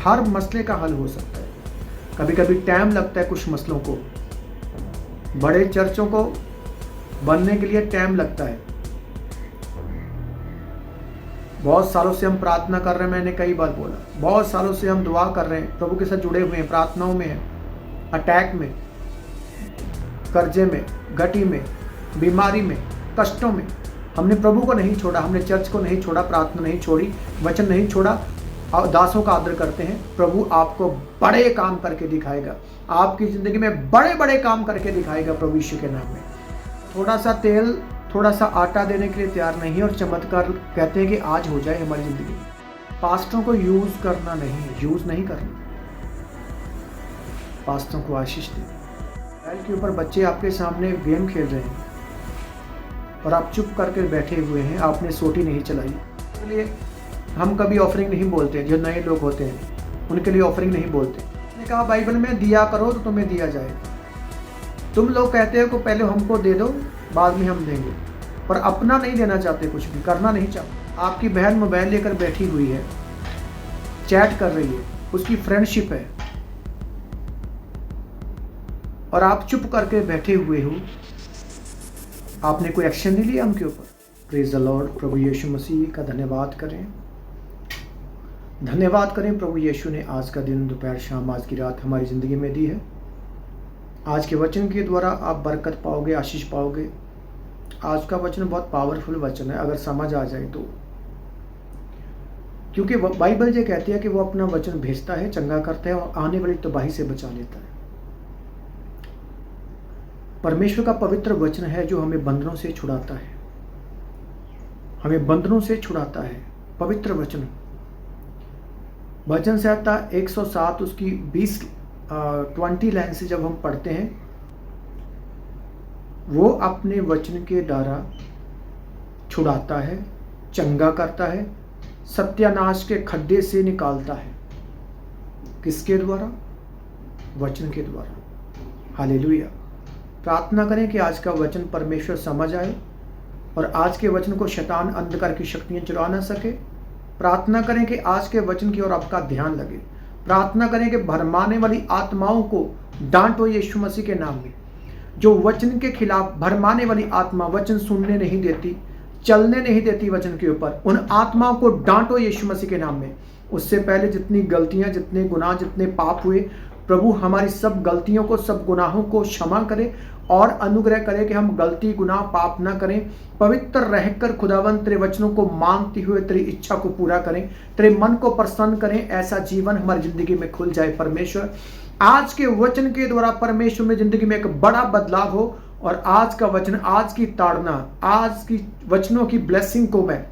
हर मसले का हल हो सकता है। कभी कभी टाइम लगता है कुछ मसलों को, बड़े चर्चों को बनने के लिए टाइम लगता है। बहुत सालों से हम प्रार्थना कर रहे हैं, मैंने कई बार बोला, बहुत सालों से हम दुआ कर रहे हैं, प्रभु के साथ जुड़े हुए हैं, प्रार्थनाओं में हैं, अटैक में, कर्जे में, घटी में, बीमारी में, कष्टों में। हमने प्रभु को नहीं छोड़ा, हमने चर्च को नहीं छोड़ा, प्रार्थना नहीं छोड़ी, वचन नहीं छोड़ा, दासों का आदर करते हैं। प्रभु आपको बड़े काम करके दिखाएगा, आपकी जिंदगी में बड़े बड़े काम करके दिखाएगा प्रभु यीशु के नाम में। थोड़ा सा तेल, थोड़ा सा आटा देने के लिए तैयार नहीं है और चमत्कार कहते हैं कि आज हो जाए हमारी जिंदगी में। पास्टरों को यूज करना नहीं है, यूज नहीं करना, पास्टरों को आशीष दें। मोबाइल के ऊपर बच्चे आपके सामने गेम खेल रहे हैं और आप चुप करके बैठे हुए हैं, आपने सोटी नहीं चलाई। इसलिए हम कभी ऑफरिंग नहीं बोलते, जो नए लोग होते हैं उनके लिए ऑफरिंग नहीं बोलते। मैंने कहा बाइबल में दिया करो तो तुम्हें दिया जाएगा। तुम लोग कहते हो कि पहले हमको दे दो बाद में हम देंगे, पर अपना नहीं देना चाहते, कुछ भी करना नहीं चाहते। आपकी बहन मोबाइल लेकर बैठी हुई है, चैट कर रही है, उसकी फ्रेंडशिप है और आप चुप करके बैठे हुए हो, आपने कोई एक्शन नहीं लिया उनके ऊपर। Praise the lord. प्रभु यीशु मसीह का धन्यवाद करें, धन्यवाद करें। प्रभु यीशु ने आज का दिन, दोपहर, शाम, आज की रात हमारी ज़िंदगी में दी है। आज के वचन के द्वारा आप बरकत पाओगे, आशीष पाओगे। आज का वचन बहुत पावरफुल वचन है अगर समझ आ जाए तो, क्योंकि बाइबल ये कहती है कि वो अपना वचन भेजता है, चंगा करता है और आने वाली तबाही से बचा लेता है। परमेश्वर का पवित्र वचन है जो हमें बंधनों से छुड़ाता है, हमें बंधनों से छुड़ाता है। पवित्र वचन, भजन संहिता 107 उसकी 20 लाइन से जब हम पढ़ते हैं, वो अपने वचन के द्वारा छुड़ाता है, चंगा करता है, सत्यानाश के खड्डे से निकालता है। किसके द्वारा? वचन के द्वारा। हालेलुया। प्रार्थना करें कि आज का वचन परमेश्वर समझ आए और आज के वचन को शैतान, अंधकार की शक्तियां चुरा ना सके। प्रार्थना करें कि आज के वचन की ओर आपका ध्यान लगे। प्रार्थना करें कि भरमाने वाली आत्माओं को डांटो यीशु मसीह के नाम में। जो वचन के खिलाफ भरमाने वाली आत्मा, वचन सुनने नहीं देती, चलने नहीं देती वचन के ऊपर, उन आत्माओं को डांटो यीशु मसीह के नाम में। उससे पहले जितनी गलतियां, जितने गुनाह, जितने पाप हुए, प्रभु हमारी सब गलतियों को, सब गुनाहों को क्षमा करे और अनुग्रह करे कि हम गलती, गुनाह, पाप ना करें। पवित्र रहकर खुदावंत तेरे वचनों को मानते हुए तेरी इच्छा को पूरा करें, तेरे मन को प्रसन्न करें। ऐसा जीवन हमारी जिंदगी में खुल जाए। परमेश्वर आज के वचन के द्वारा परमेश्वर में जिंदगी में एक बड़ा बदलाव हो और आज का वचन, आज की ताड़ना, आज की वचनों की ब्लेसिंग को, मैं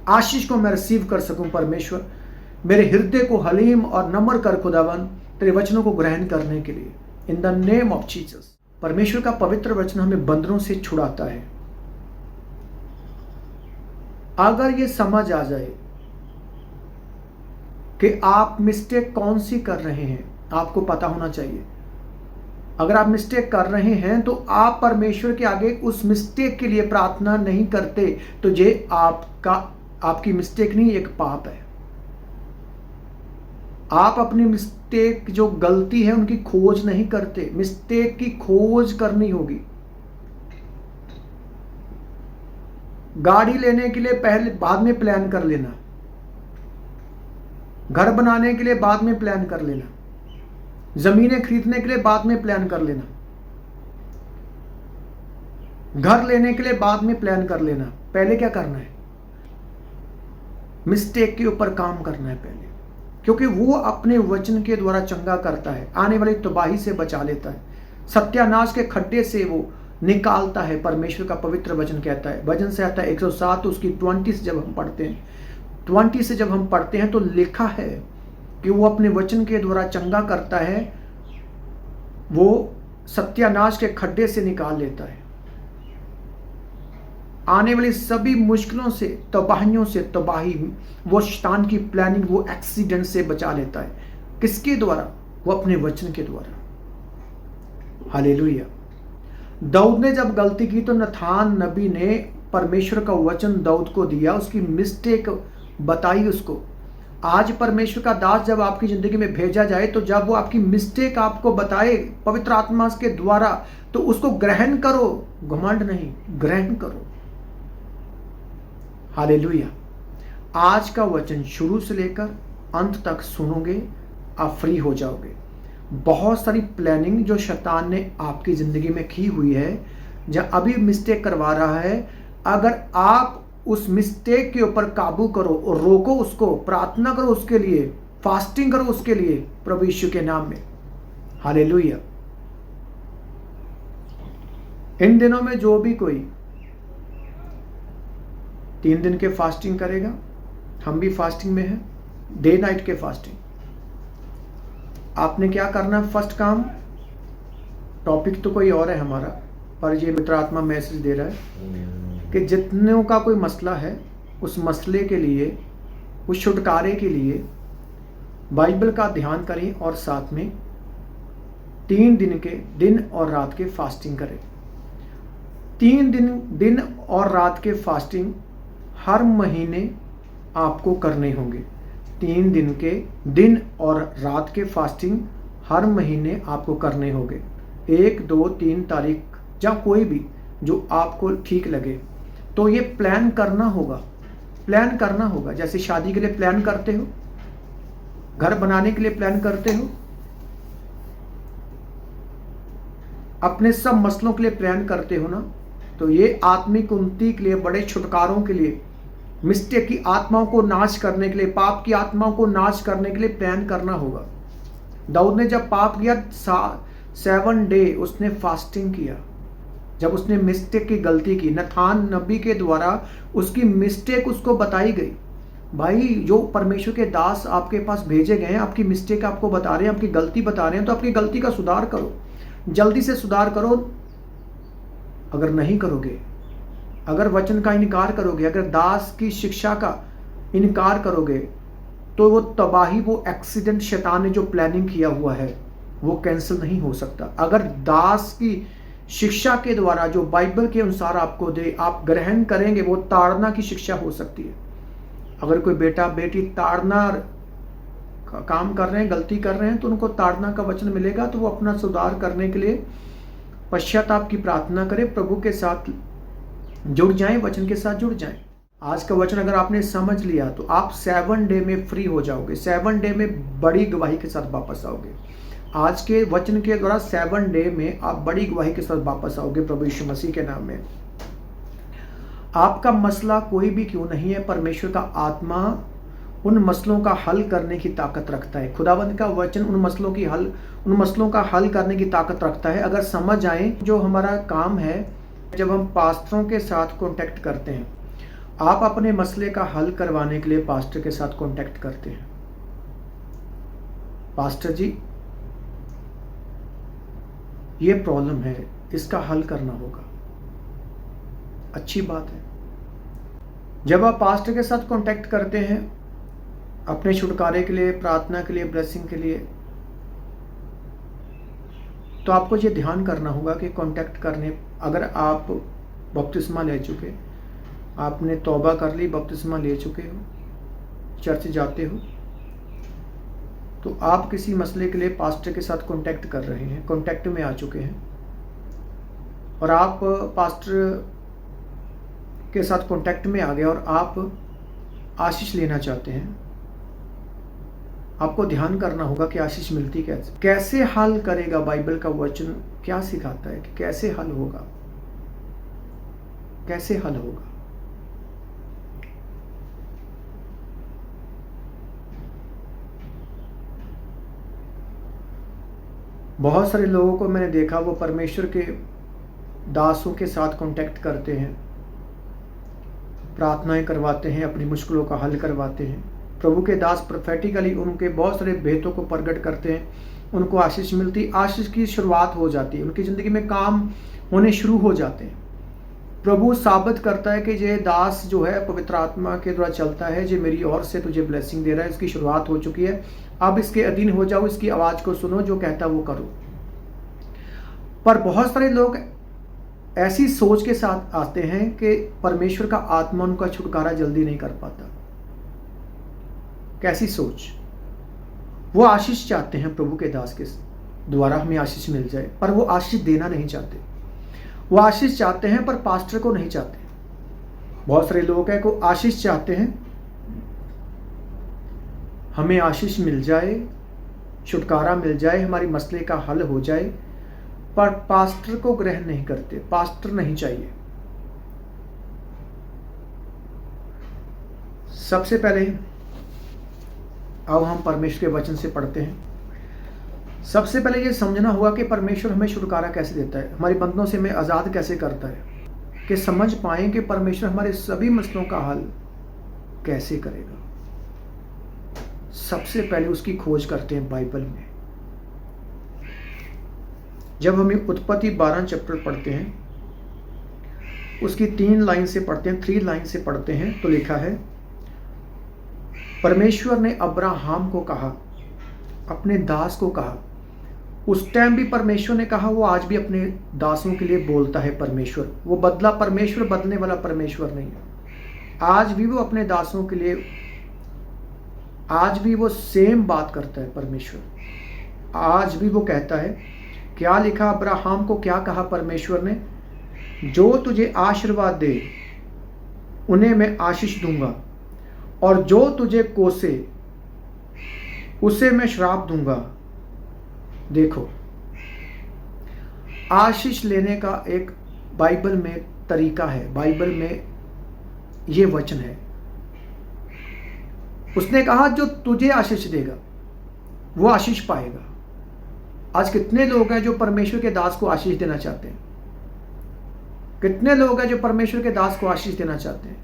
आशीष को मैं रिसीव कर सकूं। परमेश्वर मेरे हृदय को हलीम और नम्र कर खुदावन, तेरे वचनों को ग्रहण करने के लिए, in the name of Jesus. परमेश्वर का पवित्र वचन हमें बंधनों से छुड़ाता है। अगर ये समझ आ जाए कि आप मिस्टेक कौन सी कर रहे हैं, आपको पता होना चाहिए। अगर आप मिस्टेक कर रहे हैं तो आप परमेश्वर के आगे उस मिस्टेक के लिए प्रार्थना नहीं करते, तो ये आपकी मिस्टेक नहीं, एक पाप है। आप अपनी मिस्टेक, जो गलती है, उनकी खोज नहीं करते। मिस्टेक की खोज करनी होगी। गाड़ी लेने के लिए पहले, बाद में प्लान कर लेना। घर बनाने के लिए बाद में प्लान कर लेना। जमीनें खरीदने के लिए बाद में प्लान कर लेना। घर लेने के लिए बाद में प्लान कर लेना। पहले क्या करना है? मिस्टेक के ऊपर काम करना है पहले, क्योंकि वो अपने वचन के द्वारा चंगा करता है, आने वाली तबाही से बचा लेता है, सत्यानाश के खड्डे से वो निकालता है। परमेश्वर का पवित्र वचन कहता है, भजन संहिता 107 उसकी 20 से जब हम पढ़ते हैं, 20 से जब हम पढ़ते हैं तो लिखा है कि वो अपने वचन के द्वारा चंगा करता है, वो सत्यानाश के खड्डे से निकाल लेता है, आने वाली सभी मुश्किलों से, तबाहियों से तबाही, वो शैतान की प्लानिंग, वो एक्सीडेंट से बचा लेता है। किसके द्वारा? वो अपने वचन के द्वारा। हालेलुया। दाऊद ने जब गलती की तो नथान नबी ने परमेश्वर का वचन दाऊद को दिया, उसकी मिस्टेक बताई उसको, आज परमेश्वर का दास जब आपकी जिंदगी में भेजा जाए, तो जब वो आपकी मिस्टेक आपको बताए पवित्र आत्मा के द्वारा, तो उसको ग्रहण करो, घमंड नहीं, ग्रहण करो। हालेलुया। आज का वचन शुरू से लेकर अंत तक सुनोगे, आप फ्री हो जाओगे। बहुत सारी प्लानिंग जो शैतान ने आपकी जिंदगी में की हुई है, जब अभी मिस्टेक करवा रहा है, अगर आप उस मिस्टेक के ऊपर काबू करो और रोको उसको, प्रार्थना करो उसके लिए, फास्टिंग करो उसके लिए, प्रभु यीशु के नाम में। हालेलुया। इन दिनों में जो भी कोई 3 दिन के फास्टिंग करेगा, हम भी फास्टिंग में हैं, डे नाइट के फास्टिंग। आपने क्या करना है? फर्स्ट काम, टॉपिक तो कोई और है हमारा, पर ये पवित्र आत्मा मैसेज दे रहा है कि जितनों का कोई मसला है, उस मसले के लिए, उस छुटकारे के लिए बाइबल का ध्यान करें और साथ में 3 दिन के दिन और रात के फास्टिंग करें। 3 दिन और रात के फास्टिंग हर महीने आपको करने होंगे। 3 दिन के दिन और रात के फास्टिंग हर महीने आपको करने होंगे। 1, 2, 3 तारीख या कोई भी जो आपको ठीक लगे, तो ये प्लान करना होगा। प्लान करना होगा, जैसे शादी के लिए प्लान करते हो, घर बनाने के लिए प्लान करते हो, अपने सब मसलों के लिए प्लान करते हो ना, तो ये आत्मिक उन्नति के लिए, बड़े छुटकारों के लिए, मिस्टेक की आत्माओं को नाश करने के लिए, पाप की आत्माओं को नाश करने के लिए प्लान करना होगा। दाऊद ने जब पाप किया 7 डे उसने फास्टिंग किया। जब उसने मिस्टेक की गलती की, नथान नबी के द्वारा उसकी मिस्टेक उसको बताई गई। भाई, जो परमेश्वर के दास आपके पास भेजे गए हैं, आपकी मिस्टेक आपको बता रहे हैं, आपकी गलती बता रहे हैं, तो अपनी गलती का सुधार करो, जल्दी से सुधार करो। अगर नहीं करोगे, अगर वचन का इनकार करोगे, अगर दास की शिक्षा का इनकार करोगे, तो वो तबाही, वो एक्सीडेंट शैतान ने जो प्लानिंग किया हुआ है, वो कैंसिल नहीं हो सकता। अगर दास की शिक्षा के द्वारा जो बाइबल के अनुसार आपको दे, आप ग्रहण करेंगे, वो ताड़ना की शिक्षा हो सकती है। अगर कोई बेटा बेटी ताड़ना का काम कर रहे हैं, गलती कर रहे हैं, तो उनको ताड़ना का वचन मिलेगा, तो वो अपना सुधार करने के लिए पश्चाताप की प्रार्थना करें, प्रभु के साथ जुड़ जाएं, वचन के साथ जुड़ जाएं। आज का वचन अगर आपने समझ लिया, तो आप 7 डे में फ्री हो जाओगे, 7 डे में बड़ी गवाही के साथ वापस आओगे। आज के वचन के द्वारा 7 डे में आप बड़ी गवाही के साथ वापस आओगे, प्रभु यीशु मसीह के नाम में। आपका मसला कोई भी क्यों नहीं है, परमेश्वर का आत्मा उन मसलों का हल करने की ताकत रखता है। खुदावंद का वचन उन मसलों का हल करने की ताकत रखता है। अगर समझ आए, जो हमारा काम है, जब हम पास्टरों के साथ कांटेक्ट करते हैं, आप अपने मसले का हल करवाने के लिए पास्टर के साथ कांटेक्ट करते हैं। पास्टर जी, ये प्रॉब्लम है, इसका हल करना होगा। अच्छी बात है। जब आप पास्टर के साथ कांटेक्ट करते हैं अपने छुटकारे के लिए, प्रार्थना के लिए, ब्लेसिंग के लिए, तो आपको ये ध्यान करना होगा कि कांटेक्ट करने, अगर आप बपतिस्मा ले चुके, आपने तौबा कर ली, बपतिस्मा ले चुके हो, चर्च जाते हो, तो आप किसी मसले के लिए पास्टर के साथ कांटेक्ट कर रहे हैं, कांटेक्ट में आ चुके हैं, और आप पास्टर के साथ कांटेक्ट में आ गए और आप आशीष लेना चाहते हैं। आपको ध्यान करना होगा कि आशीष मिलती कैसे हल करेगा। बाइबल का वचन क्या सिखाता है कि कैसे हल होगा, कैसे हल होगा। बहुत सारे लोगों को मैंने देखा, वो परमेश्वर के दासों के साथ कांटेक्ट करते हैं, प्रार्थनाएं करवाते हैं, अपनी मुश्किलों का हल करवाते हैं। प्रभु के दास प्रोफेटिकली उनके बहुत सारे भेदों को प्रकट करते हैं, उनको आशीष मिलती, आशीष की शुरुआत हो जाती है, उनकी ज़िंदगी में काम होने शुरू हो जाते हैं। प्रभु साबित करता है कि ये दास जो है पवित्र आत्मा के द्वारा चलता है, जो मेरी ओर से तुझे ब्लेसिंग दे रहा है, इसकी शुरुआत हो चुकी है, अब इसके अधीन हो जाओ, इसकी आवाज़ को सुनो, जो कहता वो करो। पर बहुत सारे लोग ऐसी सोच के साथ आते हैं कि परमेश्वर का आत्मा उनका छुटकारा जल्दी नहीं कर पाता, कैसी सोच। वो आशीष चाहते हैं प्रभु के दास के द्वारा हमें आशीष मिल जाए, पर वो आशीष देना नहीं चाहते। वो आशीष चाहते हैं पर पास्टर को नहीं चाहते। बहुत सारे लोग हैं को आशीष चाहते हैं, हमें आशीष मिल जाए, छुटकारा मिल जाए, हमारी मसले का हल हो जाए, पर पास्टर को ग्रहण नहीं करते। पास्टर नहीं चाहिए। सबसे पहले अब हम परमेश्वर के वचन से पढ़ते हैं। सबसे पहले ये समझना होगा कि परमेश्वर हमें छुटकारा कैसे देता है, हमारी बंधनों से हमें आज़ाद कैसे करता है, कि समझ पाएं कि परमेश्वर हमारे सभी मसलों का हल कैसे करेगा। सबसे पहले उसकी खोज करते हैं बाइबल में। जब हम उत्पत्ति 12 चैप्टर पढ़ते हैं, उसकी 3 लाइन से पढ़ते हैं, 3 लाइन से पढ़ते हैं, तो लिखा है, परमेश्वर ने अब्राहम को कहा, अपने दास को कहा। उस टाइम भी परमेश्वर ने कहा, वो आज भी अपने दासों के लिए बोलता है। परमेश्वर वो परमेश्वर बदलने वाला परमेश्वर नहीं है। आज भी वो अपने दासों के लिए, आज भी वो सेम बात करता है। परमेश्वर आज भी वो कहता है, क्या लिखा अब्राहम को, क्या कहा परमेश्वर ने, जो तुझे आशीर्वाद दे उन्हें मैं आशीष दूंगा, और जो तुझे कोसे उसे मैं श्राप दूंगा। देखो, आशीष लेने का एक बाइबल में तरीका है, बाइबल में ये वचन है। उसने कहा जो तुझे आशीष देगा वो आशीष पाएगा। आज कितने लोग हैं जो परमेश्वर के दास को आशीष देना चाहते हैं? कितने लोग हैं जो परमेश्वर के दास को आशीष देना चाहते हैं?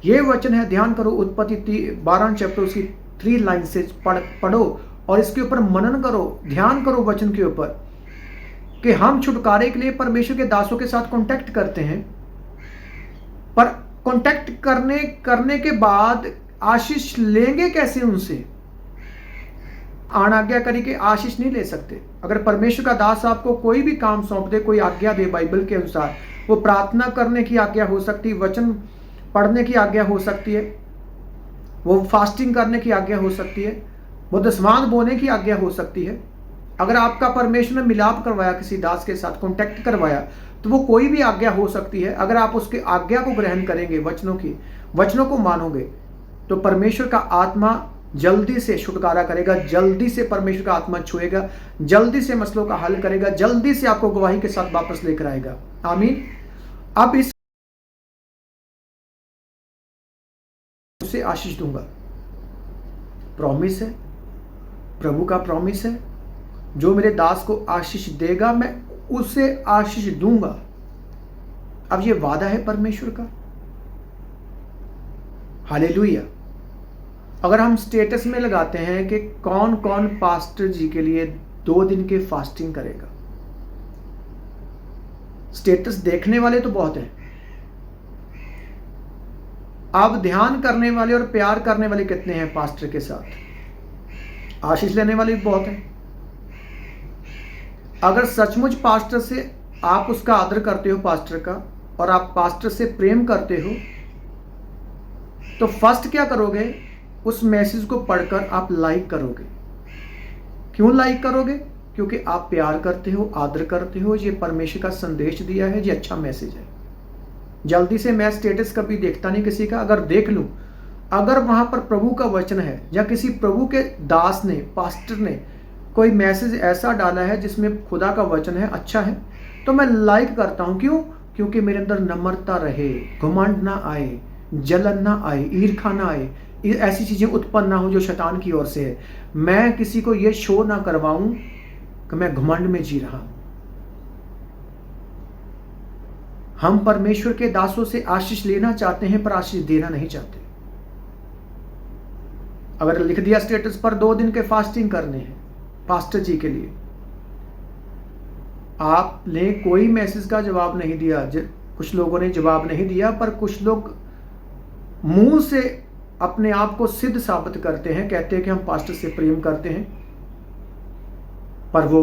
ये वचन है, ध्यान करो, उत्पत्ति 12 चैप्टर उसकी 3 लाइन से पढ़ो और इसके ऊपर मनन करो, ध्यान करो वचन के ऊपर, कि हम छुटकारे के लिए परमेश्वर के दासों के साथ कांटेक्ट करते हैं, पर कांटेक्ट करने के बाद आशीष लेंगे कैसे उनसे? अनाज्ञाकारी के आशीष नहीं ले सकते। अगर परमेश्वर का दास आपको कोई भी काम सौंप दे, कोई आज्ञा दे बाइबल के अनुसार, वो प्रार्थना करने की आज्ञा हो सकती है, वचन पढ़ने की आज्ञा हो सकती है, वो फास्टिंग करने की आज्ञा हो सकती है, वो दसवांत बोने की आज्ञा हो सकती है। अगर आपका परमेश्वर ने मिलाप करवाया, किसी दास के साथ कांटेक्ट करवाया, तो वो कोई भी आज्ञा हो सकती है। अगर आप उसके आज्ञा को ग्रहण करेंगे, वचनों को मानोगे, तो परमेश्वर का आत्मा जल्दी से छुटकारा करेगा, जल्दी से परमेश्वर का आत्मा छुएगा, जल्दी से मसलों का हल करेगा, जल्दी से आपको गवाही के साथ वापस लेकर आएगा। आमीन। अब इस उसे आशीष दूंगा, प्रॉमिस है, प्रभु का प्रॉमिस है, जो मेरे दास को आशीष देगा मैं उसे आशीष दूंगा। अब ये वादा है परमेश्वर का। हालेलुया। अगर हम स्टेटस में लगाते हैं कि कौन कौन पास्टर जी के लिए 2 दिन के फास्टिंग करेगा, स्टेटस देखने वाले तो बहुत हैं, अब ध्यान करने वाले और प्यार करने वाले कितने हैं पास्टर के साथ? आशीष लेने वाले भी बहुत हैं। अगर सचमुच पास्टर से आप उसका आदर करते हो, पास्टर का, और आप पास्टर से प्रेम करते हो, तो फर्स्ट क्या करोगे? उस मैसेज को पढ़कर आप लाइक करोगे। क्यों लाइक करोगे? क्योंकि आप प्यार करते हो, आदर करते हो, ये परमेश्वर का संदेश दिया है, ये अच्छा मैसेज है। जल्दी से मैं स्टेटस कभी देखता नहीं किसी का, अगर देख लूं, अगर वहां पर प्रभु का वचन है या किसी प्रभु के दास ने, पास्टर ने कोई मैसेज ऐसा डाला है जिसमें खुदा का वचन है, अच्छा है, तो मैं लाइक करता हूं। क्यों? क्योंकि मेरे अंदर नम्रता रहे, घमंड ना आए, जलन ना आए, ईर्खा ना आए, ऐसी चीजें उत्पन्न ना हो जो शैतान की ओर से है। मैं किसी को ये शो ना करवाऊं कि मैं घमंड में जी रहा हूं। हम परमेश्वर के दासों से आशीष लेना चाहते हैं, पर आशीष देना नहीं चाहते। अगर लिख दिया स्टेटस पर 2 दिन के फास्टिंग करने हैं पास्टर जी के लिए, आपने कोई मैसेज का जवाब नहीं दिया, कुछ लोगों ने जवाब नहीं दिया, पर कुछ लोग मुंह से अपने आप को सिद्ध साबित करते हैं, कहते हैं कि हम पास्टर से प्रेम करते हैं, पर वो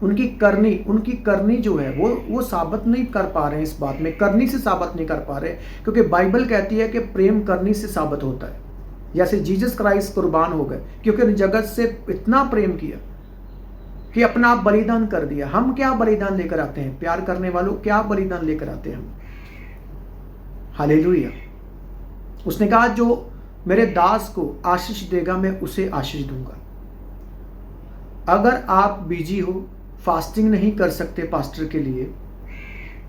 उनकी करनी जो है वो साबित नहीं कर पा रहे हैं। इस बात में करनी से साबित नहीं कर पा रहे, क्योंकि बाइबल कहती है कि प्रेम करनी से साबित होता है। जैसे जीसस क्राइस्ट कुर्बान हो गए, क्योंकि उन्होंने जगत से इतना प्रेम किया कि अपना आप बलिदान कर दिया। हम क्या बलिदान लेकर आते हैं? प्यार करने वालों, क्या बलिदान लेकर आते हैं हम? हालेलुया। उसने कहा जो मेरे दास को आशीष देगा मैं उसे आशीष दूंगा। अगर आप बिजी हो, फास्टिंग नहीं कर सकते पास्टर के लिए,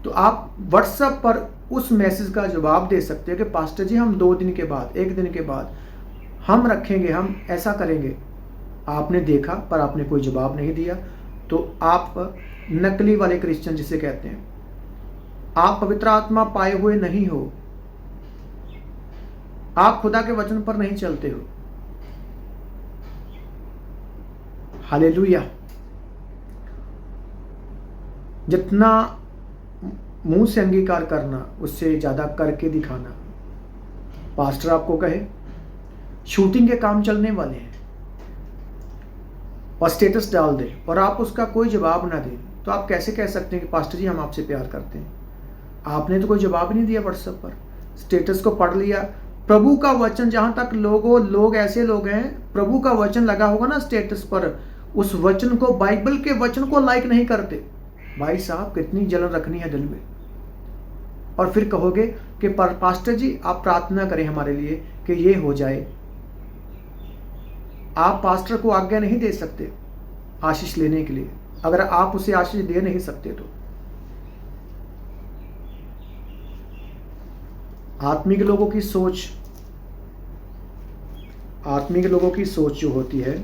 तो आप व्हाट्सएप पर उस मैसेज का जवाब दे सकते हैं कि पास्टर जी हम 2 दिन के बाद, 1 दिन के बाद हम रखेंगे, हम ऐसा करेंगे। आपने देखा पर आपने कोई जवाब नहीं दिया, तो आप नकली वाले क्रिश्चियन जिसे कहते हैं, आप पवित्र आत्मा पाए हुए नहीं हो, आप खुदा के वचन पर नहीं चलते हो। हालेलुया। जितना मुंह से अंगीकार करना, उससे ज्यादा करके दिखाना। पास्टर आपको कहे शूटिंग के काम चलने वाले हैं और स्टेटस डाल दे और आप उसका कोई जवाब ना दें, तो आप कैसे कह सकते हैं कि पास्टर जी हम आपसे प्यार करते हैं? आपने तो कोई जवाब नहीं दिया व्हाट्सएप पर, स्टेटस को पढ़ लिया। प्रभु का वचन, जहां तक लोग ऐसे लोग हैं, प्रभु का वचन लगा होगा ना स्टेटस पर, उस वचन को, बाइबल के वचन को लाइक नहीं करते। भाई साहब कितनी जलन रखनी है दिल में। और फिर कहोगे कि पास्टर जी आप प्रार्थना करें हमारे लिए कि ये हो जाए। आप पास्टर को आज्ञा नहीं दे सकते आशीष लेने के लिए, अगर आप उसे आशीष दे नहीं सकते तो। आत्मिक लोगों की सोच जो होती है,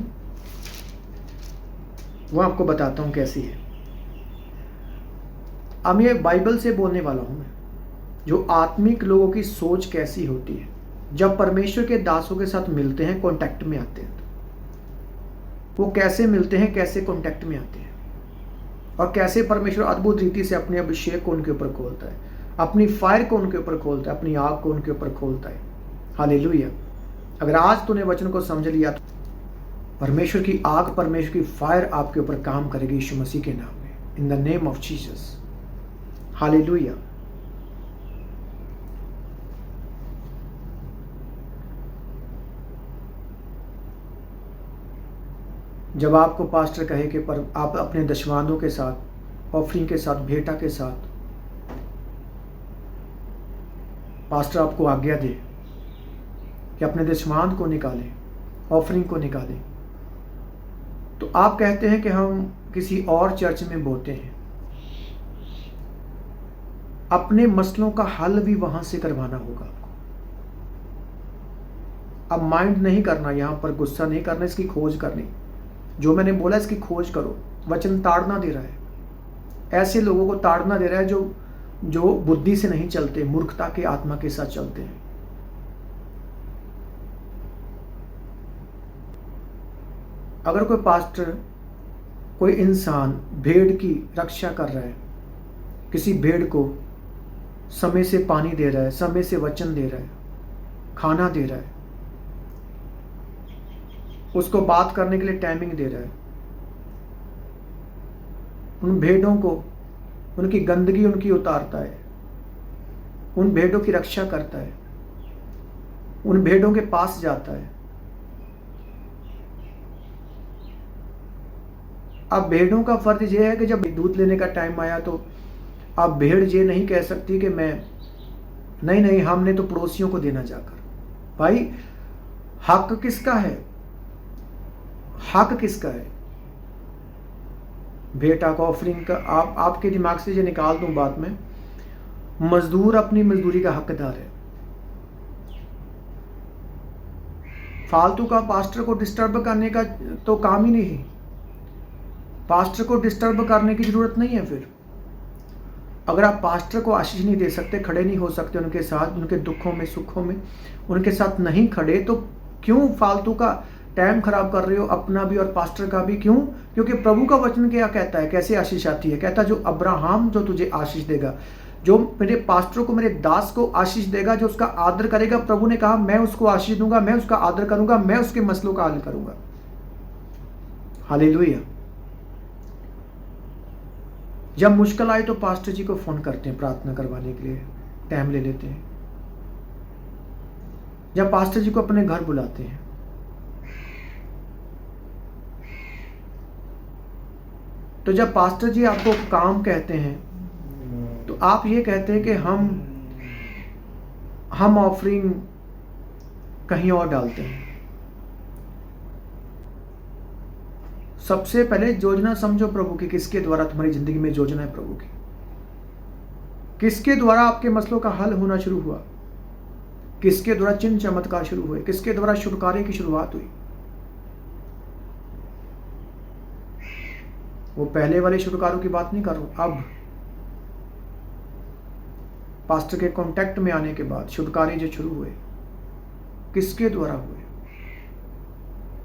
वो आपको बताता हूं कैसी है। अब ये बाइबल से बोलने वाला हूं मैं, जो आत्मिक लोगों की सोच कैसी होती है जब परमेश्वर के दासों के साथ मिलते हैं, कांटेक्ट में आते हैं। वो कैसे मिलते हैं, कैसे कांटेक्ट में आते हैं, और कैसे परमेश्वर अद्भुत रीति से अपने अभिषेक को उनके ऊपर खोलता है, अपनी फायर को उनके ऊपर खोलता है, अपनी आग को उनके ऊपर खोलता है। हालेलुया। अगर आज तूने वचन को समझ लिया तो परमेश्वर की आग, परमेश्वर की फायर आपके ऊपर काम करेगी यीशु मसीह के नाम में, in the name of Jesus. Hallelujah. जब आपको पास्टर कहे कि पर आप अपने दशमानों के साथ, ऑफरिंग के साथ, भेंटा के साथ, पास्टर आपको आज्ञा दे कि अपने दशमान को निकालें, ऑफरिंग को निकालें, तो आप कहते हैं कि हम किसी और चर्च में बोते हैं। अपने मसलों का हल भी वहां से करवाना होगा आपको। अब माइंड नहीं करना, यहां पर गुस्सा नहीं करना, इसकी खोज करनी। जो मैंने बोला इसकी खोज करो। वचन ताड़ना दे रहा है, ऐसे लोगों को ताड़ना दे रहा है जो बुद्धि से नहीं चलते, मूर्खता के आत्मा के साथ चलते हैं। अगर कोई पास्टर, कोई इंसान भेड़ की रक्षा कर रहा है, किसी भेड़ को समय से पानी दे रहा है, समय से वचन दे रहा है, खाना दे रहा है, उसको बात करने के लिए टाइमिंग दे रहा है, उन भेड़ों को, उनकी गंदगी उनकी उतारता है, उन भेड़ों की रक्षा करता है, उन भेड़ों के पास जाता है। अब भेड़ों का फर्ज यह है कि जब दूध लेने का टाइम आया तो अब भेड़ ये नहीं कह सकती कि मैं नहीं, हमने तो पड़ोसियों को देना जाकर। भाई हक किसका है? हक किसका है? भेंटा का, ऑफरिंग का। आपके दिमाग से ये निकाल दूं बात में, मजदूर अपनी मजदूरी का हकदार है। फालतू का पास्टर को डिस्टर्ब करने का तो काम ही नहीं। पास्टर को डिस्टर्ब करने की जरूरत नहीं है। फिर अगर आप पास्टर को आशीष नहीं दे सकते, खड़े नहीं हो सकते उनके साथ, उनके दुखों में सुखों में उनके साथ नहीं खड़े, तो क्यों फालतू का टाइम खराब कर रहे हो, अपना भी और पास्टर का भी? क्यों? क्योंकि प्रभु का वचन क्या कहता है, कैसे आशीष आती है? कहता है जो अब्राहम जो तुझे आशीष देगा, जो मेरे पास्टर को, मेरे दास को आशीष देगा, जो उसका आदर करेगा, प्रभु ने कहा मैं उसको आशीष दूंगा, मैं उसका आदर करूंगा, मैं उसके मसलों का हल करूंगा। हालेलुया। जब मुश्किल आए तो पास्टर जी को फोन करते हैं प्रार्थना करवाने के लिए, टाइम ले लेते हैं। जब पास्टर जी को अपने घर बुलाते हैं, तो जब पास्टर जी आपको काम कहते हैं तो आप ये कहते हैं कि हम ऑफरिंग कहीं और डालते हैं। सबसे पहले योजना समझो प्रभु की, किसके द्वारा तुम्हारी जिंदगी में योजना है प्रभु की, किसके द्वारा आपके मसलों का हल होना शुरू हुआ, किसके द्वारा चिन्ह चमत्कार शुरू हुए, किसके द्वारा छुटकारे की शुरुआत हुई। वो पहले वाले छुटकारों की बात नहीं कर रहा हूं, अब पास्टर के कांटेक्ट में आने के बाद छुटकारे जो शुरू हुए, किसके द्वारा हुए,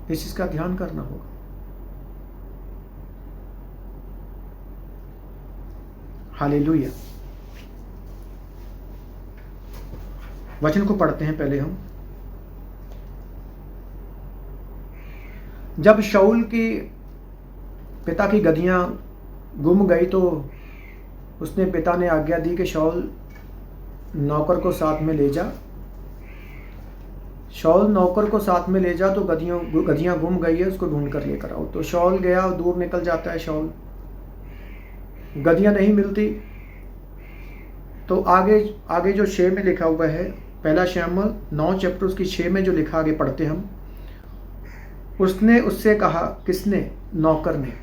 इस चीज का ध्यान करना होगा। हालेलुया। वचन को पढ़ते हैं पहले हम। जब शाऊल की पिता की गदहियां गुम गई तो उसने पिता ने आज्ञा दी कि शाऊल नौकर को साथ में ले जा। शाऊल नौकर को साथ में ले जा तो गदहियां गुम गई है, उसको ढूंढ कर लेकर आओ। तो शाऊल गया और दूर निकल जाता है शाऊल, गदहियां नहीं मिलती। तो आगे जो 6 में लिखा हुआ है, पहला शमूएल 9 चैप्टर उसकी 6 में जो लिखा, आगे पढ़ते हम। उसने उससे कहा, किसने? नौकर ने।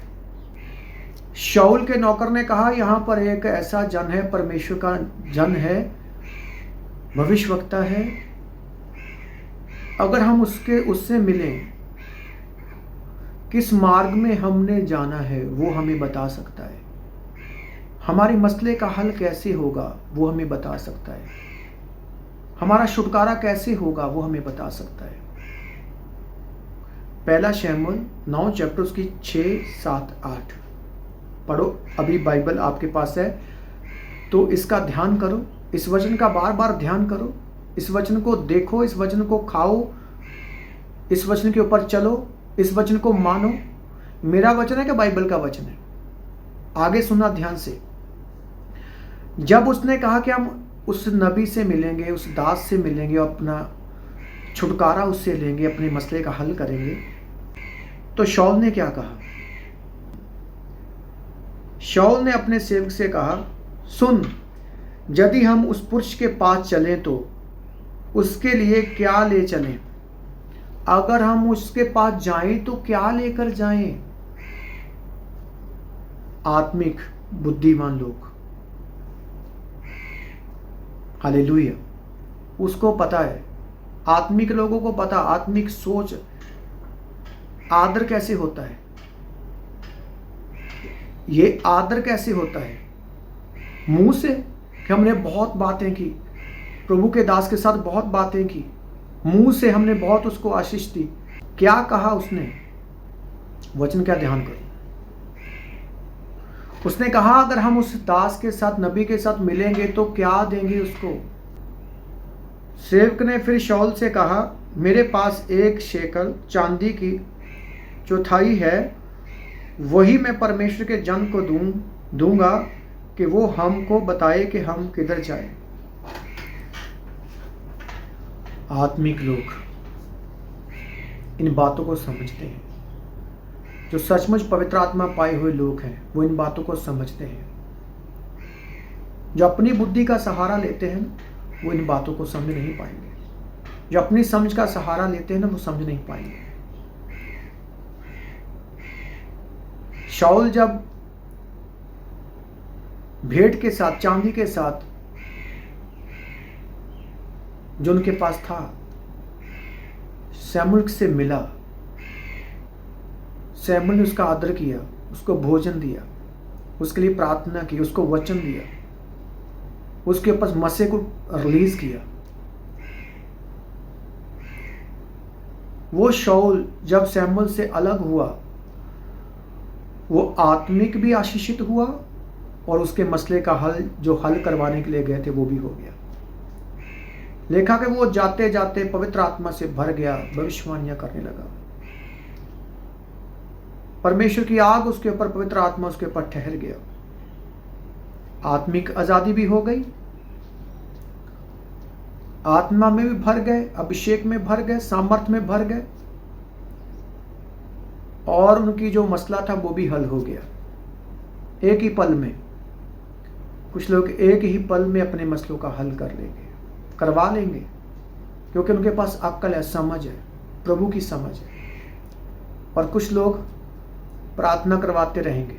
शाऊल के नौकर ने कहा, यहाँ पर एक ऐसा जन है, परमेश्वर का जन है, भविष्यवक्ता है, अगर हम उससे मिलें, किस मार्ग में हमने जाना है वो हमें बता सकता है, हमारे मसले का हल कैसे होगा वो हमें बता सकता है, हमारा छुटकारा कैसे होगा वो हमें बता सकता है। पहला शमूएल 9 चैप्टर उसकी 6, 7, 8 पढ़ो। अभी बाइबल आपके पास है तो इसका ध्यान करो, इस वचन का बार बार ध्यान करो, इस वचन को देखो, इस वचन को खाओ, इस वचन के ऊपर चलो, इस वचन को मानो। मेरा वचन है कि बाइबल का वचन है? आगे सुनना ध्यान से। जब उसने कहा कि हम उस नबी से मिलेंगे, उस दास से मिलेंगे और अपना छुटकारा उससे लेंगे, अपने मसले का हल करेंगे, तो शाऊल ने क्या कहा? शाऊल ने अपने सेवक से कहा, सुन, यदि हम उस पुरुष के पास चलें तो उसके लिए क्या ले चलें? अगर हम उसके पास जाएं तो क्या लेकर जाएं? आत्मिक बुद्धिमान लोग, हालेलुया, उसको पता है, आत्मिक लोगों को पता, आत्मिक सोच, आदर कैसे होता है, ये आदर कैसे होता है? मुंह से कि हमने बहुत बातें की, प्रभु के दास के साथ बहुत बातें की, मुंह से हमने बहुत उसको आशीष दी। क्या कहा उसने? वचन क्या ध्यान करो। उसने कहा, अगर हम उस दास के साथ, नबी के साथ मिलेंगे तो क्या देंगे उसको? सेवक ने फिर शाऊल से कहा, मेरे पास 1 शेकल चांदी की चौथाई है, वही मैं परमेश्वर के जन को दूंगा कि वो हमको बताए कि हम किधर जाएं। आत्मिक लोग इन बातों को समझते हैं, जो सचमुच पवित्र आत्मा पाए हुए लोग हैं वो इन बातों को समझते हैं। जो अपनी बुद्धि का सहारा लेते हैं वो इन बातों को समझ नहीं पाएंगे, जो अपनी समझ का सहारा लेते हैं ना वो समझ नहीं पाएंगे। शाऊल जब भेंट के साथ, चांदी के साथ जो उनके पास था, शमूएल से मिला, शमूएल ने उसका आदर किया, उसको भोजन दिया, उसके लिए प्रार्थना की, उसको वचन दिया, उसके ऊपर मसे को रिलीज किया। वो शाऊल जब शमूएल से अलग हुआ, वो आत्मिक भी आशीषित हुआ और उसके मसले का जो हल करवाने के लिए गए थे वो भी हो गया। लिखा कि वो जाते जाते पवित्र आत्मा से भर गया, भविष्यवाणियां करने लगा। परमेश्वर की आग उसके ऊपर, पवित्र आत्मा उसके ऊपर ठहर गया, आत्मिक आजादी भी हो गई आत्मा में भी भर गए, अभिषेक में भर गए, सामर्थ्य में भर गए, और उनकी जो मसला था वो भी हल हो गया एक ही पल में। कुछ लोग एक ही पल में अपने मसलों का हल कर लेंगे, करवा लेंगे, क्योंकि उनके पास अक्ल है, समझ है, प्रभु की समझ है। और कुछ लोग प्रार्थना करवाते रहेंगे,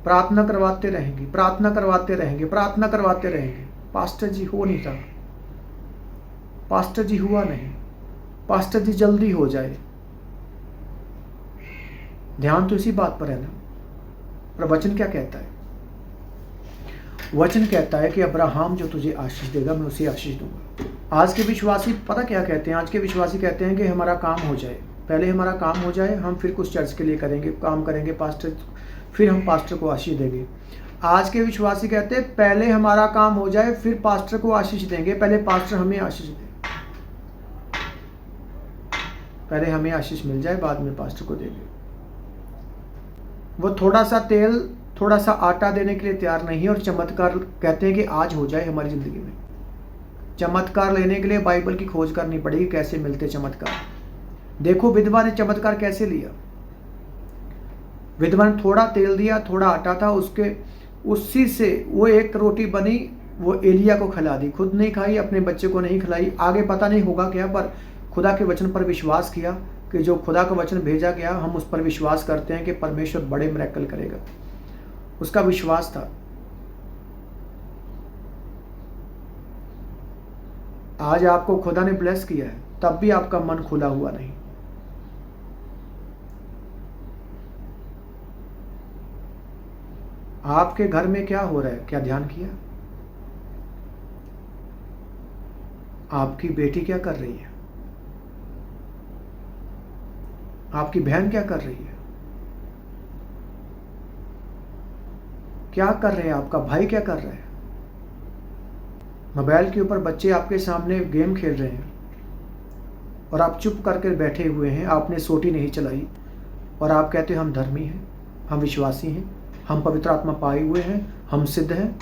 प्रार्थना करवाते रहेंगे, प्रार्थना करवाते रहेंगे, प्रार्थना करवाते रहेंगे। पास्टर जी हो नहीं रहा, पास्टर जी हुआ नहीं, पास्टर जी जल्दी हो जाए। ध्यान तो इसी बात पर है ना। पर वचन क्या कहता है? वचन कहता है कि अब्राहम जो तुझे आशीष देगा मैं उसे आशीष दूंगा। आज के विश्वासी पता क्या कहते हैं? आज के विश्वासी कहते हैं कि हमारा काम हो जाए, पहले हमारा काम हो जाए, हम फिर कुछ चर्च के लिए करेंगे, काम करेंगे पास्टर, फिर हम पास्टर को आशीष देंगे। आज के विश्वासी कहते हैं पहले हमारा काम हो जाए फिर पास्टर को आशीष देंगे, पहले पास्टर हमें आशीष दे, पहले हमें आशीष मिल जाए बाद में पास्टर को देंगे। वो थोड़ा सा तेल, थोड़ा सा आटा देने के लिए तैयार नहीं है, और चमत्कार कहते हैं कि आज हो जाए हमारी जिंदगी में। चमत्कार लेने के लिए बाइबल की खोज करनी पड़ेगी, कैसे मिलते चमत्कार। देखो विधवा ने चमत्कार कैसे लिया। विधवा ने थोड़ा तेल दिया, थोड़ा आटा था, उसी से वो एक रोटी बनी, वो एलिया को खिला दी, खुद नहीं खाई, अपने बच्चे को नहीं खिलाई। आगे पता नहीं होगा क्या, पर खुदा के वचन पर विश्वास किया कि जो खुदा का वचन भेजा गया हम उस पर विश्वास करते हैं कि परमेश्वर बड़े मिरेकल करेगा। उसका विश्वास था। आज आपको खुदा ने ब्लेस किया है, तब भी आपका मन खुला हुआ नहीं। आपके घर में क्या हो रहा है, क्या ध्यान किया? आपकी बेटी क्या कर रही है? आपकी बहन क्या कर रही है? क्या कर रहे हैं? आपका भाई क्या कर रहा है? मोबाइल के ऊपर बच्चे आपके सामने गेम खेल रहे हैं और आप चुप करके बैठे हुए हैं, आपने सोटी नहीं चलाई, और आप कहते हैं हम धर्मी हैं, हम विश्वासी हैं, हम पवित्र आत्मा पाए हुए हैं, हम सिद्ध हैं।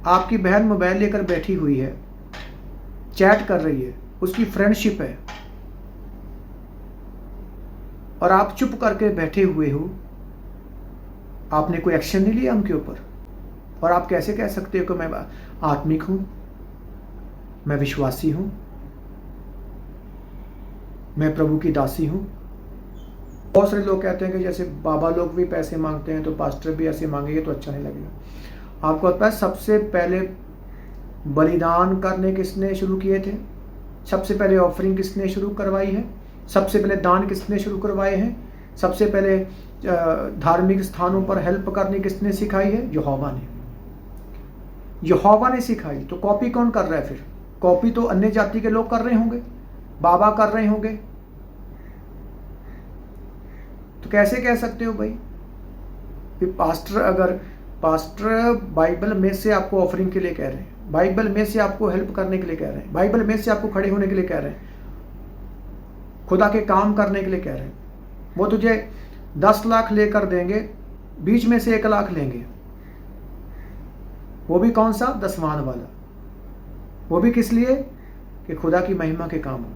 आपकी बहन मोबाइल लेकर बैठी हुई है, चैट कर रही है, उसकी फ्रेंडशिप है, और आप चुप करके बैठे हुए हो। आपने कोई एक्शन नहीं लिया उनके ऊपर, और आप कैसे कह सकते हो कि मैं आत्मिक हूं, मैं विश्वासी हूं, मैं प्रभु की दासी हूं। बहुत सारे लोग कहते हैं कि जैसे बाबा लोग भी पैसे मांगते हैं तो पास्टर भी ऐसे मांगेंगे तो अच्छा नहीं लगेगा। आपको पता है सबसे पहले बलिदान करने किसने शुरू किए थे? सबसे पहले ऑफरिंग किसने शुरू करवाई है? सबसे पहले दान किसने शुरू करवाए हैं? सबसे पहले धार्मिक स्थानों पर हेल्प करनी किसने सिखाई है? यहोवा ने। यहोवा ने सिखाई, तो कॉपी कौन कर रहा है फिर? कॉपी तो अन्य जाति के लोग कर रहे होंगे, बाबा कर रहे होंगे। तो कैसे कह सकते हो भाई कि पास्टर, अगर पास्टर बाइबल में से आपको ऑफरिंग के लिए कह रहे हैं, बाइबल में से आपको हेल्प करने के लिए कह रहे हैं, बाइबल में से आपको खड़े होने के लिए कह रहे हैं, खुदा के काम करने के लिए कह रहे हैं, वो तुझे 10 लाख लेकर देंगे, बीच में से 1 लाख लेंगे, वो भी कौन सा? दसवान वाला। वो भी किस लिए? कि खुदा की महिमा के काम हो।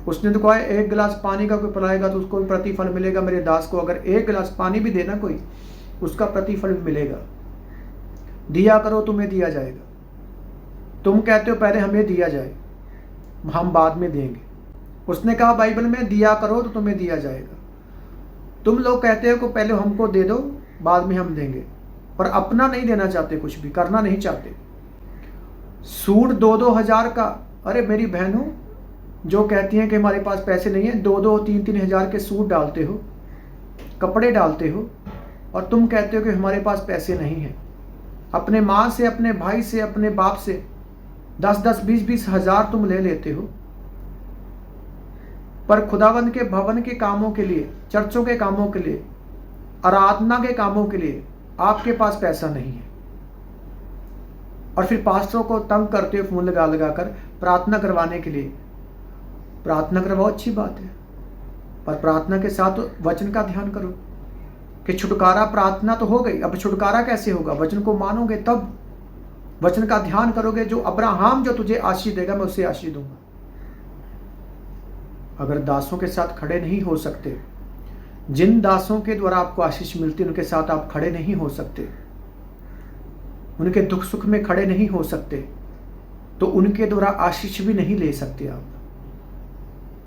उसने तो कहा 1 गिलास पानी का कोई पिलाएगा तो उसको भी प्रतिफल मिलेगा। मेरे दास को अगर 1 गिलास पानी भी देना कोई, उसका प्रतिफल भी मिलेगा। दिया करो तुम्हें दिया जाएगा। तुम कहते हो पहले हमें दिया जाए, हम बाद में देंगे। उसने कहा बाइबल में दिया करो तो तुम्हें दिया जाएगा। तुम लोग कहते हो कि पहले हमको दे दो बाद में हम देंगे, पर अपना नहीं देना चाहते, कुछ भी करना नहीं चाहते। सूट 2-2 हज़ार का, अरे मेरी बहनों जो कहती हैं कि हमारे पास पैसे नहीं है, 2-2, 3-3 हज़ार के सूट डालते हो, कपड़े डालते हो, और तुम कहते हो कि हमारे पास पैसे नहीं हैं। अपने माँ से, अपने भाई से, अपने बाप से 10-10, 20-20 हज़ार तुम ले लेते हो, पर खुदावंद के भवन के कामों के लिए, चर्चों के कामों के लिए, आराधना के कामों के लिए आपके पास पैसा नहीं है। और फिर पास्टरों को तंग करते हो फोन लगा लगा कर प्रार्थना करवाने के लिए। प्रार्थना करवाओ, अच्छी बात है, पर प्रार्थना के साथ वचन का ध्यान करो कि छुटकारा। प्रार्थना तो हो गई, अब छुटकारा कैसे होगा? वचन को मानोगे तब। वचन का ध्यान करोगे, जो अब्राहम जो तुझे आशीष देगा मैं उसे आशीष दूंगा। अगर दासों के साथ खड़े नहीं हो सकते, जिन दासों के द्वारा आपको आशीष मिलती है उनके साथ आप खड़े नहीं हो सकते, उनके दुख सुख में खड़े नहीं हो सकते, तो उनके द्वारा आशीष भी नहीं ले सकते आप।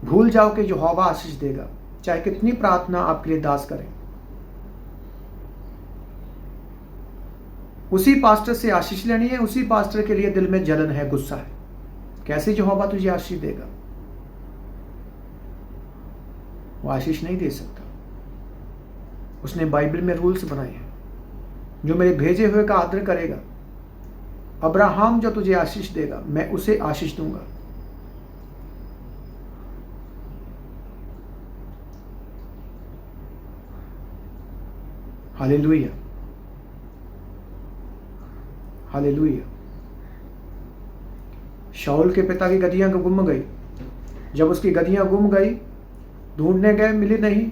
भूल जाओ कि यहोवा आशीष देगा, चाहे कितनी प्रार्थना आपके लिए दास करें। उसी पास्टर से आशीष लेनी है, उसी पास्टर के लिए दिल में जलन है, गुस्सा है, कैसे यहोवा तुझे आशीष देगा? वो आशीष नहीं दे सकता। उसने बाइबल में रूल्स बनाए हैं, जो मेरे भेजे हुए का आदर करेगा, अब्राहम जो तुझे आशीष देगा मैं उसे आशीष दूंगा। Hallelujah, hallelujah. शाऊल के पिता की गधियां गुम गई। जब उसकी गधियां गुम गई, ढूंढने गए, मिली नहीं।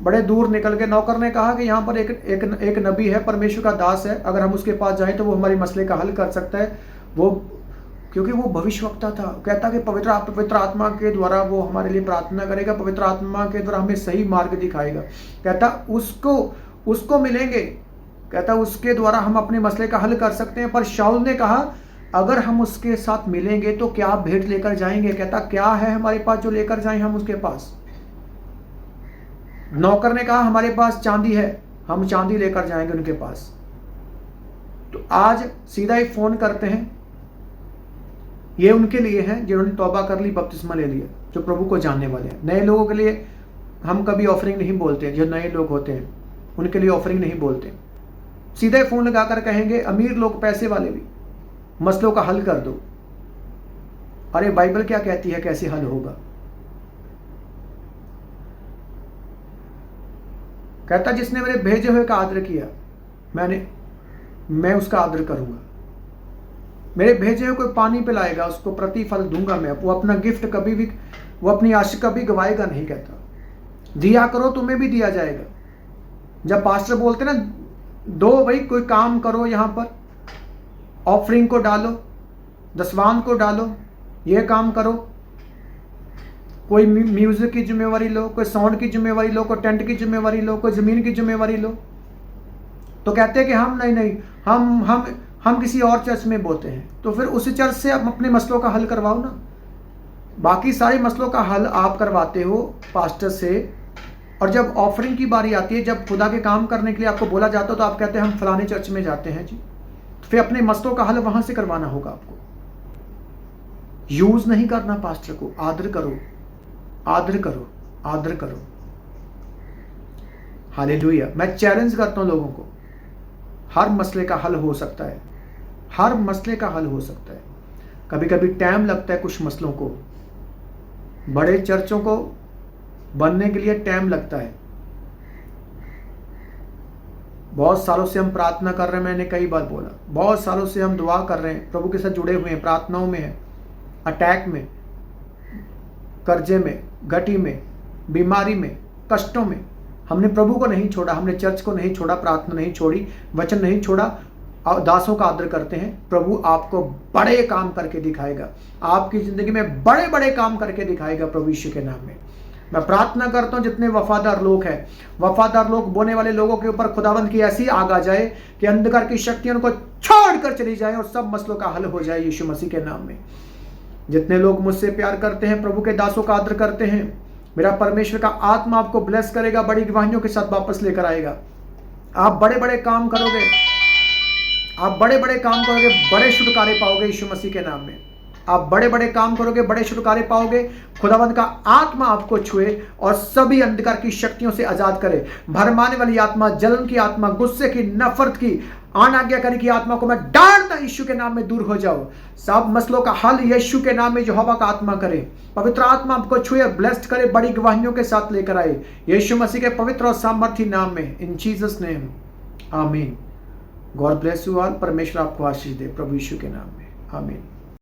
बड़े दूर निकल के नौकर ने कहा कि यहाँ पर एक नबी है, परमेश्वर का दास है, अगर हम उसके पास जाएं तो वो हमारी मसले का हल कर सकता है। वो क्योंकि वो भविष्यवक्ता था, कहता कि पवित्र आत्मा के द्वारा वो हमारे लिए प्रार्थना करेगा, पवित्र आत्मा के द्वारा हमें सही मार्ग दिखाएगा। कहता उसको मिलेंगे, कहता उसके द्वारा हम अपने मसले का हल कर सकते हैं। पर शाऊल ने कहा अगर हम उसके साथ मिलेंगे तो क्या भेंट लेकर जाएंगे? कहता क्या है हमारे पास जो लेकर जाएं हम उसके पास? नौकर ने कहा हमारे पास चांदी है, हम चांदी लेकर जाएंगे उनके पास। तो आज सीधा ही फोन करते हैं। ये उनके लिए है जिन्होंने तौबा कर ली, बपतिस्मा ले लिया, जो प्रभु को जानने वाले हैं। नए लोगों के लिए हम कभी ऑफरिंग नहीं बोलते, जो नए लोग होते हैं उनके लिए ऑफरिंग नहीं बोलते। सीधे फोन लगाकर कहेंगे, अमीर लोग, पैसे वाले भी, मसलों का हल कर दो। अरे बाइबल क्या कहती है कैसे हल होगा? कहता जिसने मेरे भेजे हुए का आदर किया मैं उसका आदर करूंगा। मेरे भेजे हुए कोई पानी पिलाएगा उसको प्रतिफल दूंगा मैं। वो अपना गिफ्ट कभी भी, वो अपनी आशीष कभी गवाएगा नहीं। कहता दिया करो तुम्हें भी दिया जाएगा। जब पास्टर बोलते ना दो भाई, कोई काम करो, यहाँ पर ऑफरिंग को डालो, दसवान को डालो, ये काम करो, कोई म्यूजिक की जिम्मेवारी लो, कोई साउंड की जिम्मेवारी लो, कोई टेंट की जिम्मेवारी लो, कोई जमीन की जिम्मेवारी लो, तो कहते हैं कि हम नहीं हम किसी और चर्च में बोते हैं। तो फिर उसी चर्च से आप अपने मसलों का हल करवाओ ना। बाकी सारे मसलों का हल आप करवाते हो पास्टर से, और जब ऑफरिंग की बारी आती है, जब खुदा के काम करने के लिए आपको बोला जाता है, तो आप कहते हैं हम फलाने चर्च में जाते हैं जी। तो फिर अपने मसलों का हल वहां से करवाना होगा आपको। यूज नहीं करना पास्टर को। आदर करो, आदर करो, आदर करो। हालेलुया। मैं चैलेंज करता हूं लोगों को, हर मसले का हल हो सकता है, हर मसले का हल हो सकता है। कभी कभी टाइम लगता है कुछ मसलों को, बड़े चर्चों को बनने के लिए टाइम लगता है। बहुत सालों से हम प्रार्थना कर रहे हैं, मैंने कई बार बोला, बहुत सालों से हम दुआ कर रहे हैं, प्रभु के साथ जुड़े हुए हैं, प्रार्थनाओं में हैं, अटैक में, कर्जे में, घटी में, बीमारी में, कष्टों में। हमने प्रभु को नहीं छोड़ा, हमने चर्च को नहीं छोड़ा, प्रार्थना नहीं छोड़ी, वचन नहीं छोड़ा, दासों का आदर करते हैं। प्रभु आपको बड़े काम करके दिखाएगा, आपकी जिंदगी में बड़े बड़े काम करके दिखाएगा प्रभु यीशु के नाम में। मैं प्रार्थना करता हूं जितने वफादार लोग हैं, वफादार लोग बोने वाले लोगों के ऊपर खुदावंद की ऐसी आग आ जाए कि अंधकार की शक्तियां उनको छोड़कर चली जाए और सब मसलों का हल हो जाए यीशु मसीह के नाम में। जितने लोग मुझसे प्यार करते हैं, प्रभु के दासों का आदर करते हैं, मेरा परमेश्वर का आत्मा आपको ब्लेस करेगा, बड़ी गवाहियों के साथ वापस लेकर आएगा। आप बड़े बड़े काम करोगे, आप बड़े बड़े काम करोगे, बड़े छुटकारे पाओगे यीशु मसीह के नाम में। आप बड़े बड़े काम करोगे, बड़े छुटकारे पाओगे। खुदावंद का आत्मा आपको छुए और सभी अंधकार की शक्तियों से आजाद करे। भरमाने वाली आत्मा, जलन की आत्मा, गुस्से की, नफरत की, अनाज्ञाकारी की आत्मा को मैं डांटता यीशु के नाम में दूर हो जाओ। सब मसलों का हल यीशु के नाम में यहोवा का आत्मा करे, पवित्र आत्मा आपको छुए, ब्लेस्ड करे, बड़ी गवाहियों के साथ लेकर आए यीशु मसीह के पवित्र और सामर्थी नाम में, इन जीसस नेम, आमीन। God bless you all. परमेश्वर आपको आशीष दे प्रभु यीशु के नाम में, आमीन।